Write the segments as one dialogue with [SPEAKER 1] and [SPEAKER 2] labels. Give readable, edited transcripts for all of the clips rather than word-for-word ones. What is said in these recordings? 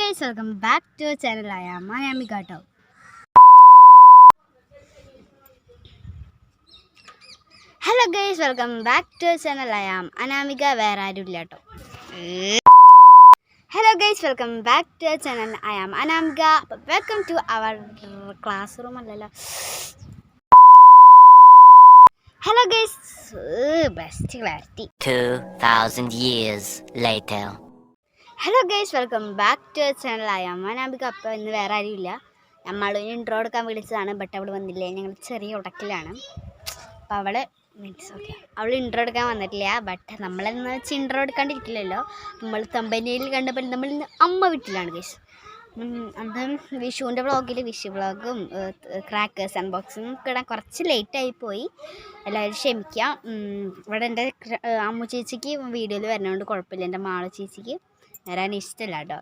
[SPEAKER 1] guys, welcome back to our channel. I am Anamika Tau. Hello guys, welcome back to our channel. I am Anamika Veradullato. Hello guys, welcome back to our channel. I am Anamika. Welcome to our classroom. Hello guys, best clarity.
[SPEAKER 2] 2,000 years later.
[SPEAKER 1] Hello guys, welcome back to channel. അമ്മാനാമ്പിക്ക് അപ്പം ഇന്ന് വേറെ ആരുമില്ല. നമ്മൾ intro എടുക്കാൻ വിളിച്ചതാണ്, but അവൾ വന്നില്ല. ഞങ്ങൾ ചെറിയ ഉടക്കിലാണ്. അപ്പോൾ അവൾ ഇൻട്രോ എടുക്കാൻ വന്നിട്ടില്ല. ബട്ട് നമ്മളെന്ന് വെച്ച് ഇൻട്രോ എടുക്കാണ്ടിരിക്കില്ലല്ലോ. നമ്മൾ തമ്പനിയിൽ കണ്ടപ്പോൾ നമ്മൾ ഇന്ന് അമ്മ വീട്ടിലാണ് ഗൈസ്. അത് വിഷുവിൻ്റെ വിഷു വ്ളോഗും ക്രാക്കേഴ്സ് അൺബോക്സിങ്ങും ഒക്കെ ഇടാൻ കുറച്ച് ലേറ്റായിപ്പോയി. എല്ലാവരും ക്ഷമിക്കാം. ഇവിടെ എൻ്റെ അമ്മു ചേച്ചിക്ക് വീഡിയോയിൽ വരുന്നതുകൊണ്ട് കുഴപ്പമില്ല. എൻ്റെ മാളു ചേച്ചിക്ക് വരാൻ ഇഷ്ടമല്ല കേട്ടോ.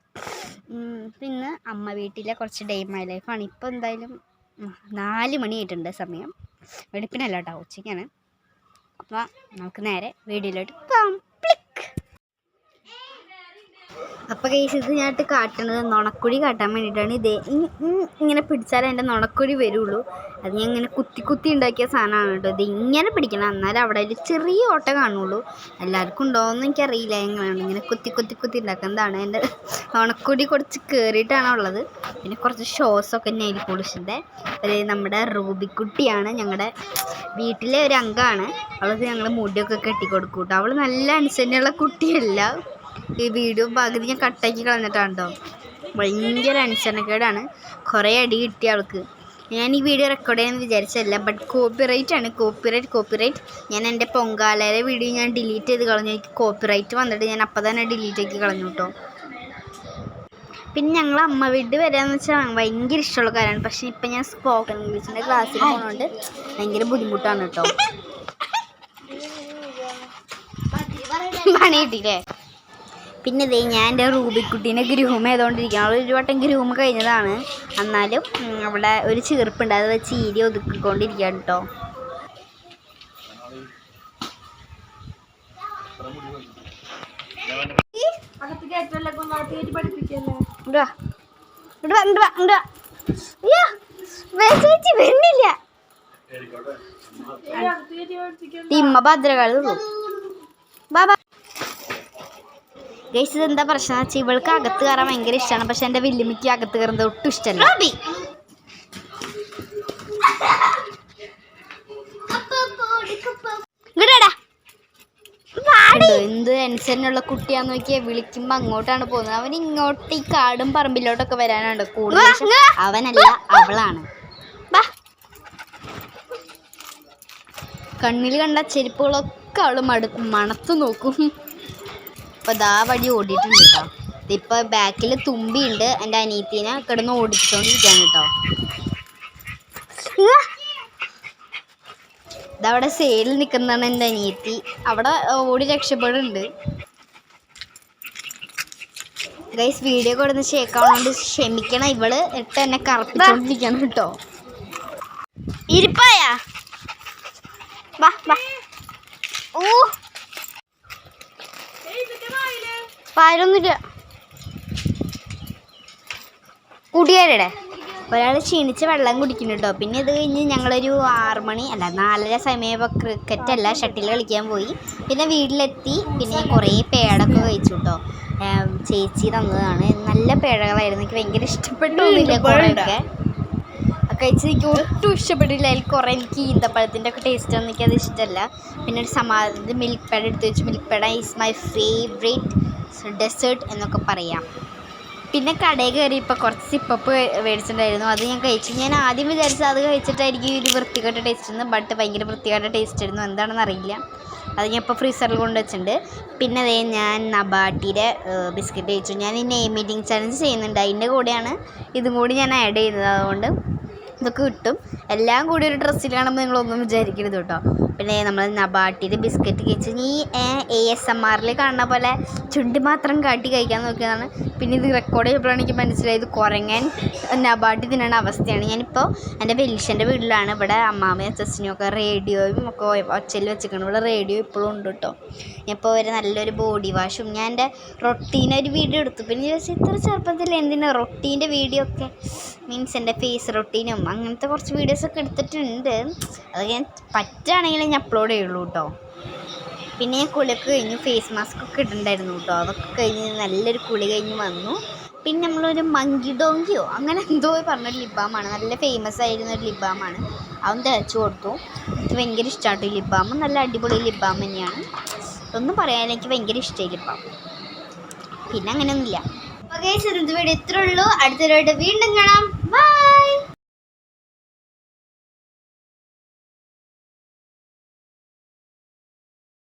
[SPEAKER 1] പിന്നെ അമ്മ വീട്ടിലെ കുറച്ച് ഡേ മൈ ലൈഫാണ്. ഇപ്പോൾ എന്തായാലും 4 മണിയായിട്ടുണ്ട് സമയം. വെളുപ്പിനല്ല കേട്ടോ, ഉച്ചയ്ക്കാണ്. അപ്പോൾ നമുക്ക് നേരെ വീഡിയോയിലോട്ട് പോകാം. അപ്പോൾ കേസ് ഇത് ഞാനിട്ട് കാട്ടുന്നത് നുണക്കുഴി കാട്ടാൻ വേണ്ടിയിട്ടാണ്. ഇങ്ങനെ പിടിച്ചാലേ എൻ്റെ നുണക്കുഴി വരുള്ളൂ. അത് ഞാൻ ഇങ്ങനെ കുത്തി ഉണ്ടാക്കിയ സാധനമാണ് കേട്ടോ. ഇത് ഇങ്ങനെ പിടിക്കണം, എന്നാലും അവിടെ ഒരു ചെറിയ ഓട്ട കാണുള്ളൂ. എല്ലാവർക്കും ഉണ്ടോയെന്ന് എനിക്കറിയില്ല. എങ്ങനെയാണ് ഇങ്ങനെ കുത്തി ഉണ്ടാക്കുന്നതാണ്. എൻ്റെ നുണക്കുഴി കുറച്ച് കയറിയിട്ടാണ് ഉള്ളത്. പിന്നെ കുറച്ച് ഷോസൊക്കെ നെയിൽ പോളിഷിൻ്റെ. നമ്മുടെ റൂബിക്കുട്ടിയാണ്, ഞങ്ങളുടെ വീട്ടിലെ ഒരു അംഗമാണ്. അവൾക്ക് ഞങ്ങൾ മുടിയൊക്കെ കെട്ടിക്കൊടുക്കും കേട്ടോ. അവൾ നല്ല അനുസരണയുള്ള കുട്ടിയല്ല. ഈ വീഡിയോ പകുതി ഞാൻ കട്ടാക്കി കളഞ്ഞിട്ടാണ് കേട്ടോ. ഭയങ്കര അനുസരണക്കേടാണ്. കുറേ അടി കിട്ടിയ ആൾക്ക്. ഞാൻ ഈ വീഡിയോ റെക്കോർഡ് ചെയ്യാമെന്ന് വിചാരിച്ചല്ല, ബട്ട് കോപ്പിറൈറ്റ് ആണ്. കോപ്പിറൈറ്റ് ഞാൻ എൻ്റെ പൊങ്കാലയുടെ വീഡിയോ ഞാൻ ഡിലീറ്റ് ചെയ്ത് കളഞ്ഞു. എനിക്ക് കോപ്പിറൈറ്റ് വന്നിട്ട് ഞാൻ അപ്പം തന്നെ ഡിലീറ്റ് ആക്കി കളഞ്ഞു കേട്ടോ. പിന്നെ ഞങ്ങൾ അമ്മ വീട് വരാമെന്ന് വെച്ചാൽ ഭയങ്കര ഇഷ്ടമുള്ള കാര്യമാണ്. പക്ഷേ ഇപ്പം ഞാൻ സ്പോക്കൺ ഇംഗ്ലീഷിൻ്റെ ക്ലാസ്സിൽ പോകുന്നതുകൊണ്ട് ഭയങ്കര ബുദ്ധിമുട്ടാണ് കേട്ടോ. പണി കിട്ടിയില്ലേ? പിന്നെ ഞാൻ എൻ്റെ റൂബിക്കുട്ടീനെ ഗ്രൂം ചെയ്തുകൊണ്ടിരിക്കുകയാണ്. അവൾ ഒരു വട്ടം ഗ്രൂം കഴിഞ്ഞതാണ്. എന്നാലും അവിടെ ഒരു ചീർപ്പുണ്ട്, അത് വെച്ച് ഈരി ഒതുക്കിക്കൊണ്ടിരിക്കുകയാണ് കേട്ടോ. വരുന്നില്ല തിമ്മ ഭദ്രകാളുള്ളൂ. ബാബാ ഗൈസ്, ഇതെന്താ പ്രശ്നം എന്ന് വെച്ചാൽ ഇവൾക്ക് അകത്ത് കയറാൻ ഭയങ്കര ഇഷ്ടമാണ്. പക്ഷെ എൻ്റെ വല്യമ്മയ്ക്ക് അകത്ത് കയറുന്നത് ഒട്ടും ഇഷ്ടമല്ല. എന്ത് അനുസരണയുള്ള കുട്ടിയാന്ന് നോക്കിയാൽ വിളിക്കുമ്പോൾ അങ്ങോട്ടാണ് പോകുന്നത്. അവൻ ഇങ്ങോട്ട് ഈ കാടും പറമ്പിലോട്ടൊക്കെ വരാനുണ്ട് കൂടുതൽ. അവനല്ല, അവളാണ്. കണ്ണിൽ കണ്ട ചെരുപ്പുകളൊക്കെ അവൾ മണത്ത് നോക്കും. അപ്പോൾ ദാ വഴി ഓടിയിട്ടുണ്ട് കേട്ടോ. ഇപ്പോൾ ബാക്കിൽ തുമ്പിയുണ്ട്, എൻ്റെ അനിയത്തിനെ കിടന്ന് ഓടിച്ചുകൊണ്ടിരിക്കുകയാണ് കേട്ടോ. ഇതവിടെ സൈഡിൽ നിൽക്കുന്നതാണ് എൻ്റെ അനിയത്തി. അവിടെ ഓടി രക്ഷപ്പെടുന്നുണ്ട്. ഗൈസ്, വീഡിയോ കൊടുന്ന് ഷേക്കാവുന്നതുകൊണ്ട് ക്ഷമിക്കണം. ഇവള് ഇട്ട് എന്നെ കറപ്പിച്ചുകൊണ്ടിരിക്കണം കേട്ടോ. ഇരിപ്പായാ വാ വാ. ഓ പാരൊന്നുമില്ല. കുടിയേരുടെ ഒരാൾ ക്ഷീണിച്ച് വെള്ളം കുടിക്കുന്നു കേട്ടോ. പിന്നെ ഇത് കഴിഞ്ഞ് ഞങ്ങളൊരു 6 മണി അല്ല 4:30 സമയപ്പോൾ ക്രിക്കറ്റല്ല ഷട്ടിൽ കളിക്കാൻ പോയി. പിന്നെ വീട്ടിലെത്തി. പിന്നെ കുറേ പേടൊക്കെ കഴിച്ചു കേട്ടോ. ചേച്ചി തന്നതാണ്. നല്ല പേടകളായിരുന്നു. എനിക്ക് ഭയങ്കര ഇഷ്ടപ്പെട്ടൊന്നുമില്ല. കുറേയൊക്കെ കഴിച്ച് എനിക്ക് ഒട്ടും ഇഷ്ടപ്പെട്ടില്ല. അതിൽ കുറേ എനിക്ക് ഈന്തപ്പഴത്തിൻ്റെ ഒക്കെ ടേസ്റ്റ് ഒന്നും എനിക്കത് ഇഷ്ടമല്ല. പിന്നെ ഒരു മിൽക്ക് പേട എടുത്ത് വെച്ചു. Milk peda is my favourite dessert എന്നൊക്കെ പറയാം. പിന്നെ കടയിൽ കയറിയപ്പോൾ കുറച്ച് സിപ്പപ്പ് മേടിച്ചിട്ടുണ്ടായിരുന്നു. അത് ഞാൻ കഴിച്ചു. ഞാൻ ആദ്യം വിചാരിച്ചത് അത് കഴിച്ചിട്ടായിരിക്കും ഒരു വൃത്തികെട്ട ടേസ്റ്റ് എന്ന്. ബട്ട് ഭയങ്കര വൃത്തികെട്ട ടേസ്റ്റ് ആയിരുന്നു. എന്താണെന്ന് അറിയില്ല. അത് ഞാൻ ഇപ്പോൾ ഫ്രീസറിൽ കൊണ്ട് വെച്ചിട്ടുണ്ട്. പിന്നെ ഞാൻ നബാട്ടിയുടെ ബിസ്ക്കറ്റ് കഴിച്ചു. ഞാൻ ഈ നെയിം മീറ്റിംഗ് ചലഞ്ച് ചെയ്യുന്നുണ്ട്, അതിൻ്റെ കൂടെയാണ് ഇതും കൂടി ഞാൻ ആഡ് ചെയ്യുന്നത്. അതുകൊണ്ട് ഇതൊക്കെ കിട്ടും. എല്ലാം കൂടി ഒരു ഡ്രസ്സിൽ കാണുമ്പോൾ നിങ്ങളൊന്നും വിചാരിക്കരുത് കേട്ടോ. പിന്നെ നമ്മൾ നബാട്ടിയുടെ ബിസ്ക്കറ്റ് കഴിച്ച് ഈ ASMR കാണുന്ന പോലെ ചുണ്ടി മാത്രം കാട്ടി കഴിക്കാൻ നോക്കിയതാണ്. പിന്നെ ഇത് റെക്കോർഡ് ചെയ്തപ്പോഴാണ് എനിക്ക് മനസ്സിലായത് കുരങ്ങൻ നബാട്ടി തിന്നണ അവസ്ഥയാണ്. ഞാനിപ്പോൾ എൻ്റെ വെലിഷൻ്റെ വീട്ടിലാണ്. ഇവിടെ അമ്മാമ്മയും അച്ഛനും ഒക്കെ റേഡിയോയും ഒക്കെ ഒച്ചയിൽ വെച്ചിരിക്കണം. ഇവിടെ റേഡിയോ ഇപ്പോഴും ഉണ്ട് കേട്ടോ. ഇപ്പോൾ ഒരു നല്ലൊരു ബോഡി വാഷും ഞാൻ എൻ്റെ റൊട്ടീനൊരു വീഡിയോ എടുത്തു. പിന്നെ ചോദിച്ചാൽ ഇത്ര ചെറുപ്പത്തിൽ എന്തിനാണ് റൊട്ടീൻ്റെ വീഡിയോ ഒക്കെ മീൻസ് എൻ്റെ ഫേസ് റൊട്ടീനും അങ്ങനത്തെ കുറച്ച് വീഡിയോസൊക്കെ എടുത്തിട്ടുണ്ട്. അത് ഞാൻ പറ്റുകയാണെങ്കിൽ ഞാൻ അപ്ലോഡ് ചെയ്യുള്ളൂ കേട്ടോ. പിന്നെ ഞാൻ കുളിയൊക്കെ കഴിഞ്ഞു, ഫേസ് മാസ്ക് ഒക്കെ ഇട്ടിട്ടുണ്ടായിരുന്നു കേട്ടോ. അതൊക്കെ കഴിഞ്ഞ് നല്ലൊരു കുളി കഴിഞ്ഞ് വന്നു. പിന്നെ നമ്മളൊരു മങ്കി ഡോങ്കിയോ അങ്ങനെ എന്തോ പറഞ്ഞൊരു ലിബാമാണ്, നല്ല ഫേമസ് ആയിരുന്ന ഒരു ലിബാമാണ്. അവൻ തേച്ച് കൊടുത്തു. എനിക്ക് ഭയങ്കര ഇഷ്ടമാട്ടോ ഈ ലിബാം, നല്ല അടിപൊളി ലിബാം തന്നെയാണ്. ഒന്നും പറയാൻ എനിക്ക് ഭയങ്കര ഇഷ്ടമായി ലിബാം. പിന്നെ അങ്ങനെയൊന്നുമില്ല. ഓക്കെ, ചെറുത് വീഡിയോ ഇത്രേ ഉള്ളൂ. അടുത്തൊരു വീണ്ടും കാണാം.